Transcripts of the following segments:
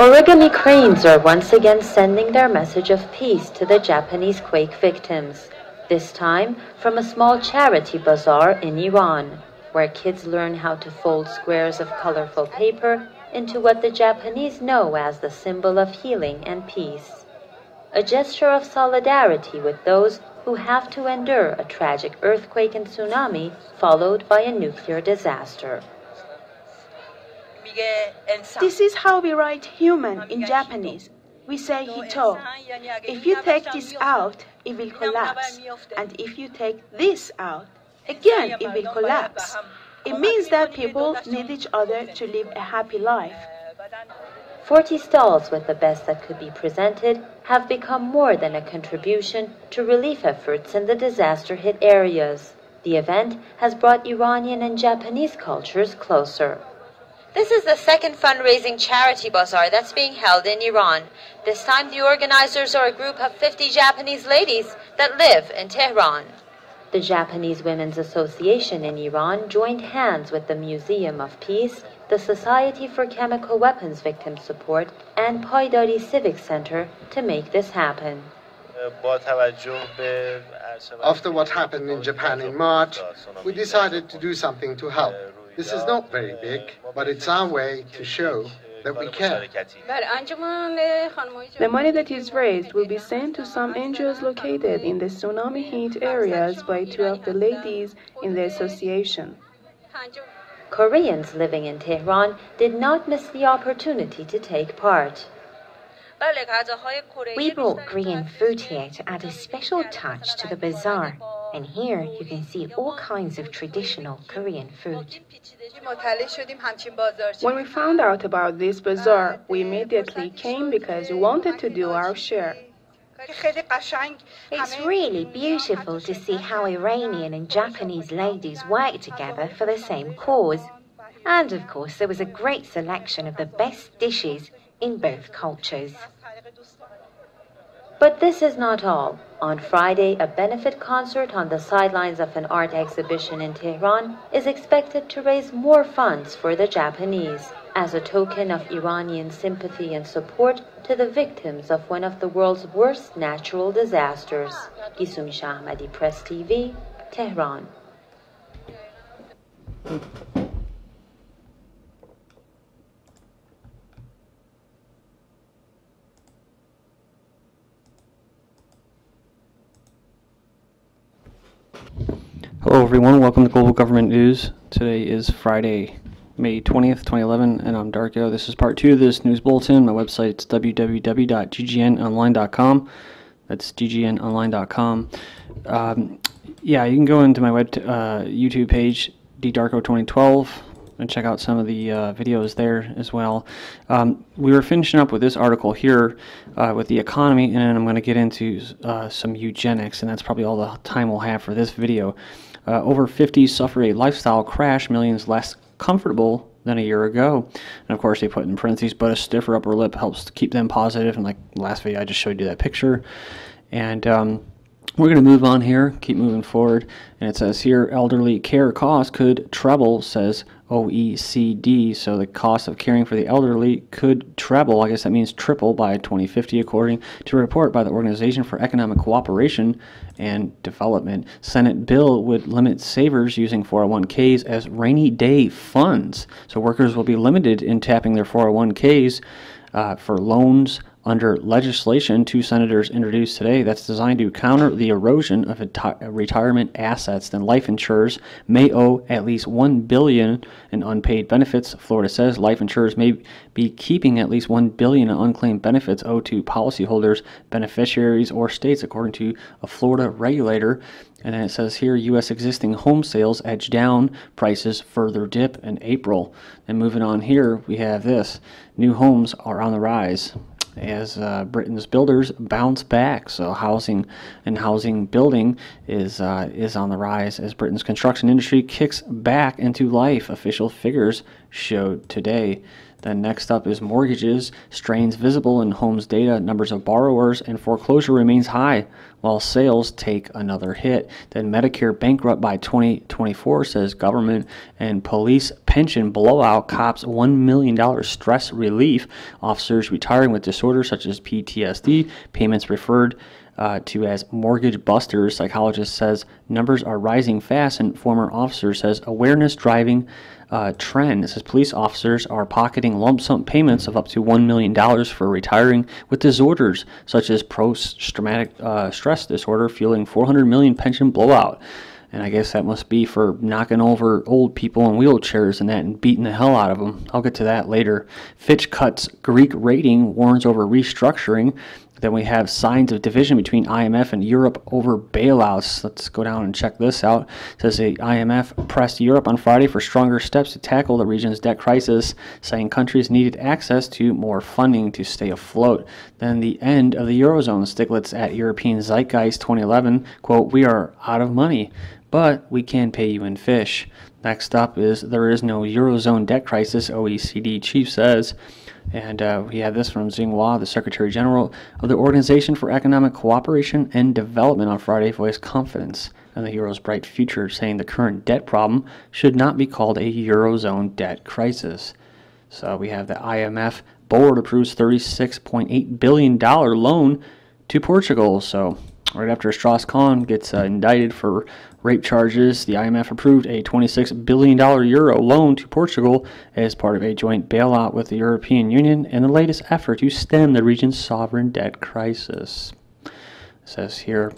Origami cranes are once again sending their message of peace to the Japanese quake victims, this time from a small charity bazaar in Iran, where kids learn how to fold squares of colorful paper into what the Japanese know as the symbol of healing and peace. A gesture of solidarity with those who have to endure a tragic earthquake and tsunami followed by a nuclear disaster. This is how we write human in Japanese. We say hito. If you take this out, it will collapse. And if you take this out, again it will collapse. It means that people need each other to live a happy life. 40 stalls with the best that could be presented have become more than a contribution to relief efforts in the disaster-hit areas. The event has brought Iranian and Japanese cultures closer. This is the second fundraising charity bazaar that's being held in Iran. This time the organizers are a group of 50 Japanese ladies that live in Tehran. The Japanese Women's Association in Iran joined hands with the Museum of Peace, the Society for Chemical Weapons Victim Support, and Paidari Civic Center to make this happen. After what happened in Japan in March, we decided to do something to help. This is not very big, but it's our way to show that we care. The money that is raised will be sent to some NGOs located in the tsunami-hit areas by two of the ladies in the association. Koreans living in Tehran did not miss the opportunity to take part. We brought Korean food here to add a special touch to the bazaar, and here you can see all kinds of traditional Korean food. When we found out about this bazaar, we immediately came because we wanted to do our share. It's really beautiful to see how Iranian and Japanese ladies work together for the same cause. And of course, there was a great selection of the best dishes in both cultures. But this is not all. On Friday, a benefit concert on the sidelines of an art exhibition in Tehran is expected to raise more funds for the Japanese, as a token of Iranian sympathy and support to the victims of one of the world's worst natural disasters. Gisumi Shahmadi, Press TV, Tehran. Hello everyone, welcome to Global Government News. Today is Friday, May 20th, 2011, and I'm Darko. This is part 2 of this news bulletin. My website is www.ggnonline.com. That's ggnonline.com. Yeah, you can go into my YouTube page, ddarko2012, and check out some of the videos there as well. We were finishing up with this article here with the economy, and then I'm going to get into some eugenics, and that's probably all the time we'll have for this video. Over 50 suffer a lifestyle crash, millions less comfortable than a year ago. And of course they put in parentheses, but a stiffer upper lip helps to keep them positive. And like last video I just showed you that picture. And we're going to move on here, keep moving forward. And it says here, elderly care costs could treble, says OECD. So the cost of caring for the elderly could treble, I guess that means triple, by 2050, according to a report by the Organization for Economic Cooperation and Development. Senate bill would limit savers using 401ks as rainy day funds. So workers will be limited in tapping their 401ks for loans under legislation two senators introduced today that's designed to counter the erosion of retirement assets. Then life insurers may owe at least $1 billion in unpaid benefits. Florida says life insurers may be keeping at least $1 billion in unclaimed benefits owed to policyholders, beneficiaries, or states, according to a Florida regulator. And then it says here, U.S. existing home sales edge down, prices further dip in April. And moving on here, we have this. New homes are on the rise as Britain's builders bounce back. So housing and housing building is on the rise as Britain's construction industry kicks back into life, official figures showed today. Then next up is mortgages. Strains visible in homes data. Numbers of borrowers and foreclosure remains high, while sales take another hit. Then Medicare bankrupt by 2024, says government. And police pension blowout cops $1 million stress relief. Officers retiring with disorders such as PTSD. Payments referred to as mortgage busters. Psychologist says numbers are rising fast, and former officer says awareness driving trend. It says police officers are pocketing lump sum payments of up to $1 million for retiring with disorders such as post-traumatic stress disorder, fueling 400 million pension blowout. And I guess that must be for knocking over old people in wheelchairs and that and beating the hell out of them. I'll get to that later. Fitch cuts Greek rating, warns over restructuring. Then we have signs of division between IMF and Europe over bailouts. Let's go down and check this out. It says the IMF pressed Europe on Friday for stronger steps to tackle the region's debt crisis, saying countries needed access to more funding to stay afloat. Then the end of the Eurozone. Stiglitz at European Zeitgeist 2011, quote, "We are out of money, but we can pay you in fish." Next up is there is no Eurozone debt crisis, OECD chief says. And we had this from Xinhua, the Secretary General of the Organization for Economic Cooperation and Development on Friday, voiced confidence in the Euro's bright future, saying the current debt problem should not be called a Eurozone debt crisis. So we have the IMF board approves $36.8 billion loan to Portugal. So right after Strauss-Kahn gets indicted for rape charges, the IMF approved a $26 billion euro loan to Portugal as part of a joint bailout with the European Union in the latest effort to stem the region's sovereign debt crisis. It says here,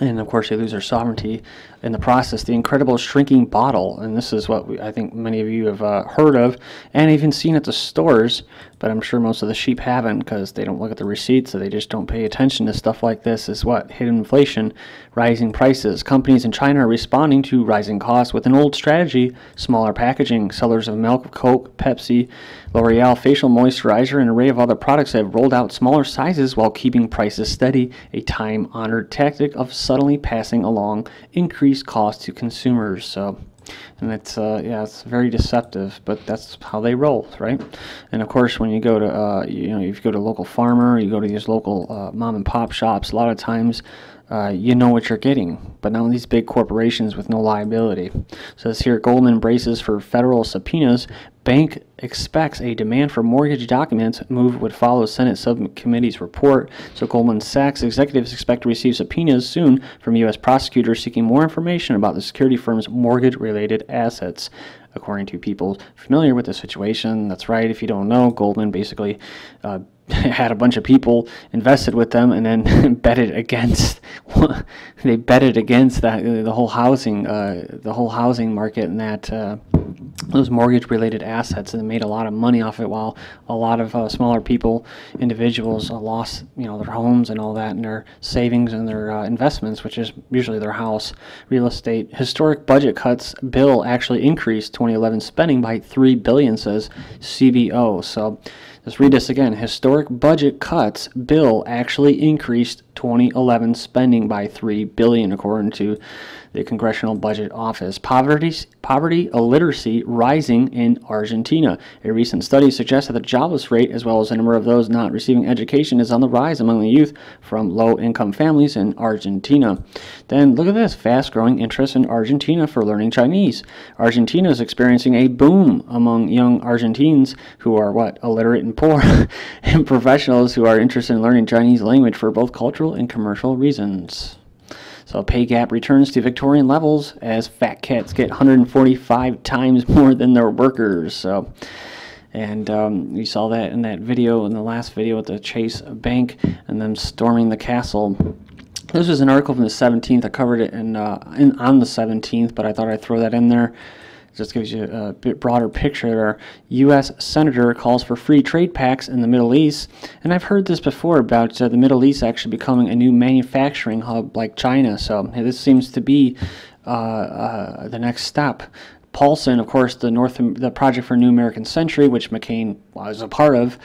and of course they lose their sovereignty in the process. The incredible shrinking bottle, and this is what I think many of you have heard of and even seen at the stores, but I'm sure most of the sheep haven't because they don't look at the receipts, so they just don't pay attention to stuff like this. Is what? Hidden inflation, rising prices. Companies in China are responding to rising costs with an old strategy: smaller packaging. Sellers of milk, Coke, Pepsi, L'Oreal facial moisturizer, and an array of other products have rolled out smaller sizes while keeping prices steady, a time-honored tactic of suddenly passing along increased cost to consumers. So, and it's yeah, it's very deceptive, but that's how they roll, right? And of course, when you go to if you go to a local farmer, you go to these local mom and pop shops, a lot of times you know what you're getting, but now these big corporations with no liability. So this here, Goldman braces for federal subpoenas. Bank expects a demand for mortgage documents. Move would follow Senate subcommittee's report. So Goldman Sachs executives expect to receive subpoenas soon from U.S. prosecutors seeking more information about the security firm's mortgage-related assets. According to people familiar with the situation, that's right. If you don't know, Goldman basically had a bunch of people invested with them, and then betted against. They betted against that the whole housing market and that those mortgage-related assets, and they made a lot of money off it, while a lot of smaller people, individuals, lost their homes and all that, and their savings and their investments, which is usually their house, real estate. Historic budget cuts bill actually increased 2011 spending by $3 billion, says CBO. So let's read this again. Historic budget cuts bill actually increased 2011 spending by $3 billion, according to the Congressional Budget Office. Poverty illiteracy rising in Argentina. A recent study suggests that the jobless rate, as well as the number of those not receiving education, is on the rise among the youth from low-income families in Argentina. Then look at this, fast-growing interest in Argentina for learning Chinese. Argentina is experiencing a boom among young Argentines who are illiterate and poor, and professionals who are interested in learning Chinese language for both cultural and commercial reasons. So pay gap returns to Victorian levels as fat cats get 145 times more than their workers. So, and you saw that in that video, in the last video at the Chase Bank, and them storming the castle. This was an article from the 17th. I covered it on the 17th, but I thought I'd throw that in there. Just gives you a bit broader picture there. U.S. Senator calls for free trade pacts in the Middle East. And I've heard this before about the Middle East actually becoming a new manufacturing hub like China. So this seems to be the next step. Paulson, of course, the Project for a New American Century, which McCain was a part of.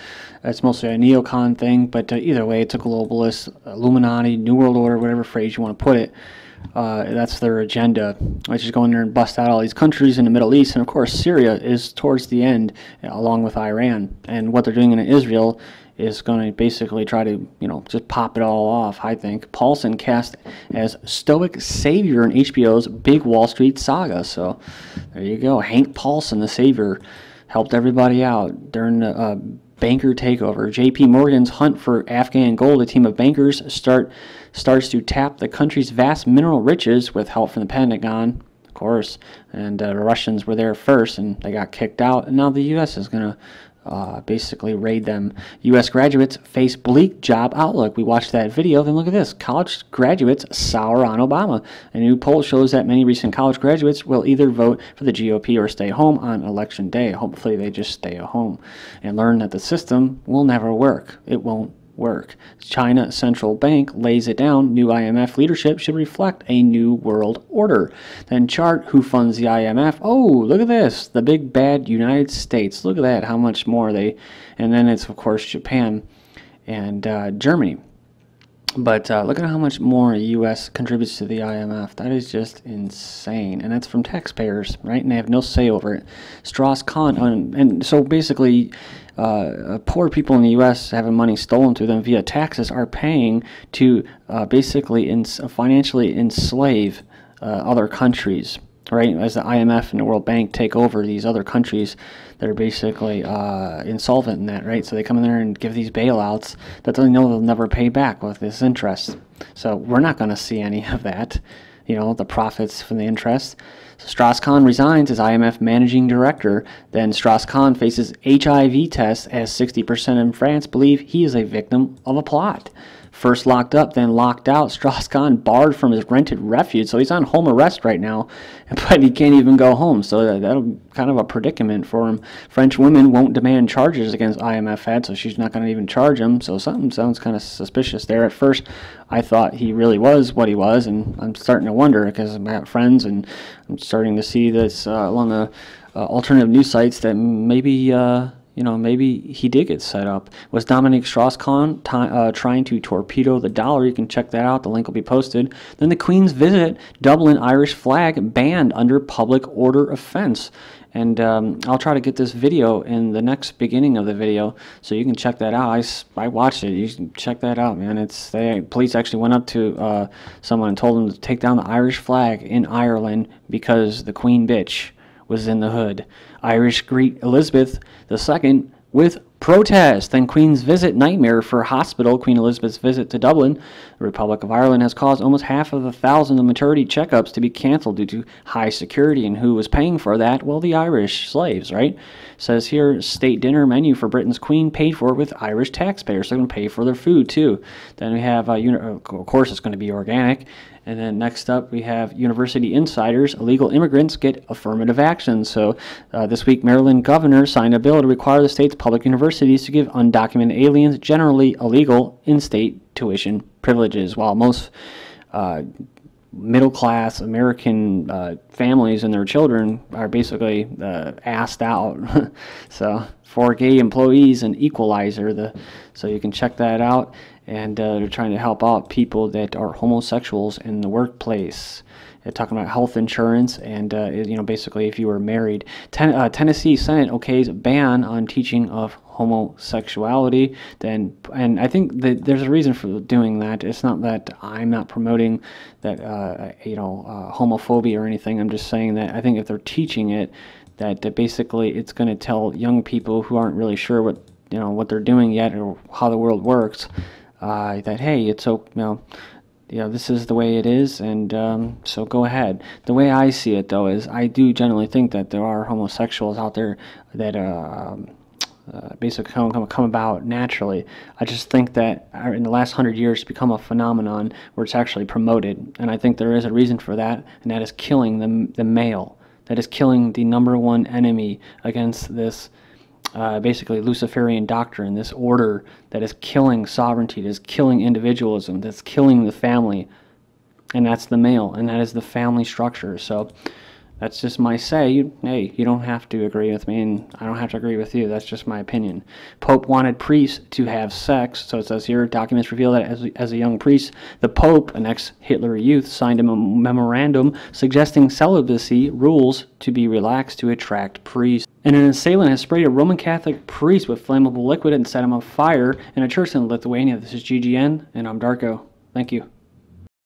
It's mostly a neocon thing, but either way, it's a globalist, Illuminati, New World Order, whatever phrase you want to put it. That's their agenda, which is go in there and bust out all these countries in the Middle East. And of course, Syria is towards the end, along with Iran. And what they're doing in Israel is going to basically try to, just pop it all off, I think. Paulson cast as stoic savior in HBO's Big Wall Street Saga. So there you go. Hank Paulson, the savior, helped everybody out during the banker takeover. JP Morgan's hunt for Afghan gold. A team of bankers starts to tap the country's vast mineral riches with help from the Pentagon, of course. And the Russians were there first, and they got kicked out. And now the U.S. is going to basically raid them. U.S. graduates face bleak job outlook. We watched that video. Then look at this. College graduates sour on Obama. A new poll shows that many recent college graduates will either vote for the GOP or stay home on election day. Hopefully they just stay at home and learn that the system will never work. It won't work. China Central Bank lays it down. New IMF leadership should reflect a new world order. Then chart who funds the IMF. Oh, look at this. The big bad United States. Look at that. How much more they... And then it's, of course, Japan and Germany. But look at how much more the U.S. contributes to the IMF. That is just insane. And that's from taxpayers, right? And they have no say over it. Strauss-Kahn... and so basically... poor people in the U.S. having money stolen to them via taxes are paying to basically financially enslave other countries, right? As the IMF and the World Bank take over these other countries that are basically insolvent in that, right? So they come in there and give these bailouts that they know they'll never pay back with this interest. So we're not going to see any of that, the profits from the interest. So Strauss-Kahn resigns as IMF managing director. Then Strauss-Kahn faces HIV tests as 60% in France believe he is a victim of a plot. First locked up, then locked out. Strauss-Kahn barred from his rented refuge, so he's on home arrest right now, but he can't even go home, so that'll be kind of a predicament for him. French women won't demand charges against IMF head, so she's not going to even charge him, so something sounds kind of suspicious there. At first, I thought he really was what he was, and I'm starting to wonder, because I've got friends, and I'm starting to see this along the alternative news sites that maybe... maybe he did get set up. Was Dominic Strauss-Kahn trying to torpedo the dollar? You can check that out. The link will be posted. Then the Queen's visit, Dublin Irish flag banned under public order offense. And I'll try to get this video in the next beginning of the video, so you can check that out. I watched it. You can check that out, man. Police actually went up to someone and told them to take down the Irish flag in Ireland because the Queen bitch was in the hood. Irish greet Elizabeth II with protest. Then Queen's visit nightmare for hospital. Queen Elizabeth's visit to Dublin, the Republic of Ireland, has caused almost 1,000 of maternity checkups to be cancelled due to high security. And who was paying for that? Well, the Irish slaves, right? Says here, state dinner menu for Britain's Queen paid for with Irish taxpayers. So they're going to pay for their food too. Then we have, of course, it's going to be organic. And then next up, we have university insiders. Illegal immigrants get affirmative action. So this week, Maryland governor signed a bill to require the state's public universities to give undocumented aliens generally illegal in-state tuition privileges, while most middle-class American families and their children are basically asked out. So for gay employees, an equalizer. So you can check that out. And they're trying to help out people that are homosexuals in the workplace. They're talking about health insurance and, basically if you were married. Tennessee Senate okays ban on teaching of homosexuality. And I think that there's a reason for doing that. It's not that I'm not promoting that, homophobia or anything. I'm just saying that I think if they're teaching it, that basically it's going to tell young people who aren't really sure what they're doing yet or how the world works, that hey, it's so this is the way it is, and so go ahead. The way I see it, though, is I do generally think that there are homosexuals out there that basically come about naturally. I just think that in the last 100 years it's become a phenomenon where it's actually promoted, and I think there is a reason for that, and that is killing the male. That is killing the #1 enemy against this basically Luciferian doctrine, this order that is killing sovereignty, that is killing individualism, that's killing the family, and that's the male, and that is the family structure. So That's just my say. Hey, you don't have to agree with me, and I don't have to agree with you. That's just my opinion. Pope wanted priests to have sex. So it says here, documents reveal that as a young priest, the Pope, an ex-Hitler youth, signed a memorandum suggesting celibacy rules to be relaxed to attract priests. And an assailant has sprayed a Roman Catholic priest with flammable liquid and set him on fire in a church in Lithuania. This is GGN, and I'm Darko. Thank you.